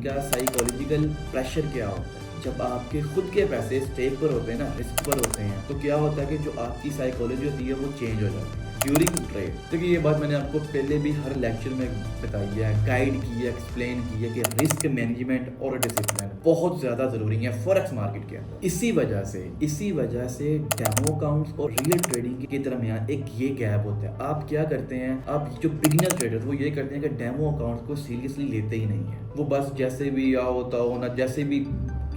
का psychological pressure क्या होता है। जब आपके खुद के पैसे स्टेक पर होते हैं ना, रिस्क पर होते हैं, तो क्या होता है कि जो आपकी साइकोलॉजी होती है वो चेंज हो जाती है ड्यूरिंग ट्रेड। देखिए ये बात मैंने आपको पहले भी हर लेक्चर में बताई है, गाइड की है, एक्सप्लेन की है कि रिस्क मैनेजमेंट और डिसिप्लिन बहुत ज़्यादा ज़रूरी है फॉरेक्स मार्केट के अंदर। इसी वजह से डेमो अकाउंट्स और रियल ट्रेडिंग के दरमियान एक ये गैप होता है। आप क्या करते हैं, आप जो बिगिनर ट्रेडर वो ये करते हैं कि डेमो अकाउंट्स को सीरियसली लेते ही नहीं है। वो बस जैसे भी या होता हो ना, जैसे भी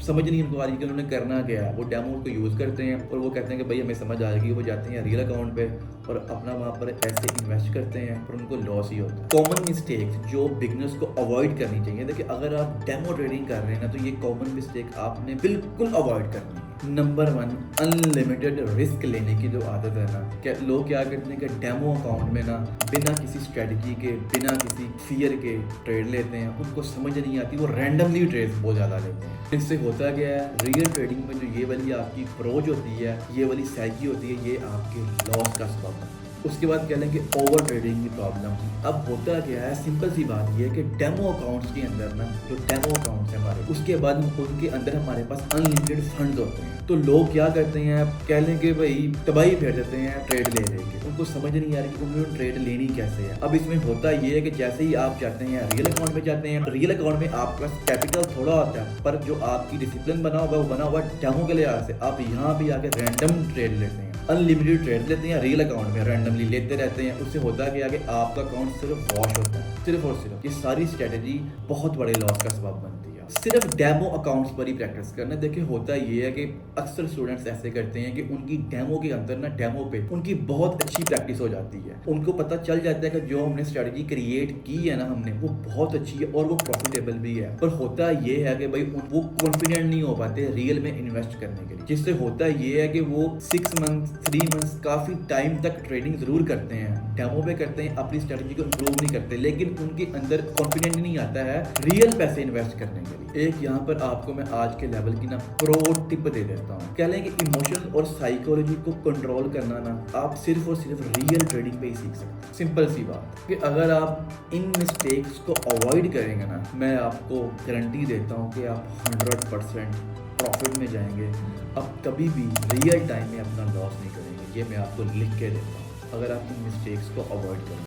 समझ नहीं उनको आ रही कि उन्होंने करना क्या है, वो डेमो को यूज़ करते हैं और वो कहते हैं कि भाई हमें समझ आ जाएगी। वो जाते हैं रियल अकाउंट पे और अपना वहाँ पर पैसे इन्वेस्ट करते हैं और उनको लॉस ही होता है। कॉमन मिस्टेक्स जो बिगनर्स को अवॉइड करनी चाहिए, देखिए अगर आप डेमो ट्रेडिंग कर रहे हैं ना, तो ये कॉमन मिस्टेक आपने बिल्कुल अवॉइड करनी है। नंबर 1, अनलिमिटेड रिस्क लेने की जो आदत है ना, लोग क्या करते हैं कि डेमो अकाउंट में ना बिना किसी स्ट्रेटजी के, बिना किसी फियर के ट्रेड लेते हैं। उनको समझ नहीं आती, वो रैंडमली ट्रेड बहुत ज़्यादा लेते हैं। इससे होता क्या है, रियल ट्रेडिंग में जो ये वाली आपकी अप्रोच होती है, ये वाली साइकी होती है, ये आपके लॉस का सबब है। उसके बाद कह लें कि ओवर ट्रेडिंग की प्रॉब्लम। अब होता क्या है, सिंपल सी बात ये है कि डेमो अकाउंट्स के अंदर ना, जो डेमो अकाउंट्स हैं हमारे, उसके बाद उनके अंदर हमारे पास अनलिमिटेड फंड्स होते हैं। तो लोग क्या करते हैं, कह लें कि भाई तबाही फेर देते हैं ट्रेड ले लेके। उनको समझ नहीं आ रही कि उन्होंने ट्रेड लेनी कैसे है। अब इसमें होता ये है कि जैसे ही आप जाते हैं रियल अकाउंट में जाते हैं, रियल अकाउंट में आपका कैपिटल थोड़ा होता है, पर जो आपकी डिसिप्लिन बना होगा वो बना हुआ डेमो के लिहाज से। आप यहाँ भी आके रैंडम ट्रेड लेते हैं, अनलिमिटेड ट्रेड लेते हैं रियल अकाउंट में, रैंडमली लेते रहते हैं। उससे होता है कि आगे आपका अकाउंट सिर्फ वॉश होता है, सिर्फ और सिर्फ। ये सारी स्ट्रेटेजी बहुत बड़े लॉस का सबब बनती है। सिर्फ डेमो अकाउंट्स पर ही प्रैक्टिस करना। देखिए होता ये है कि अक्सर स्टूडेंट्स ऐसे करते हैं कि उनकी डेमो के अंदर ना, डेमो पे उनकी बहुत अच्छी प्रैक्टिस हो जाती है। उनको पता चल जाता है कि जो हमने स्ट्रेटेजी क्रिएट की है ना हमने, वो बहुत अच्छी है और वो प्रॉफिटेबल भी है। पर होता ये है कि भाई वो कॉन्फिडेंट नहीं हो पाते रियल में इन्वेस्ट करने के लिए। जिससे होता ये है कि वो 6 मंथ 3 मंथ काफ़ी टाइम तक ट्रेडिंग ज़रूर करते हैं, डेमो पे करते हैं, अपनी स्ट्रेटेजी को इम्प्रूव नहीं करते, लेकिन उनके अंदर कॉन्फिडेंट नहीं आता है रियल पैसे इन्वेस्ट करने के लिए। एक यहाँ पर आपको मैं आज के लेवल की ना प्रो टिप दे देता हूँ। कह लें कि इमोशन और साइकोलॉजी को कंट्रोल करना ना, आप सिर्फ और सिर्फ रियल ट्रेडिंग पे ही सीख सकते हैं। सिंपल सी बात कि अगर आप इन मिस्टेक्स को अवॉइड करेंगे ना, मैं आपको गारंटी देता हूँ कि आप 100% प्रॉफिट में जाएंगे। अब कभी भी रियल टाइम में अपना लॉस नहीं करेंगे, ये मैं आपको लिख के देता हूँ, अगर आप इन मिस्टेक्स को अवॉइड करें।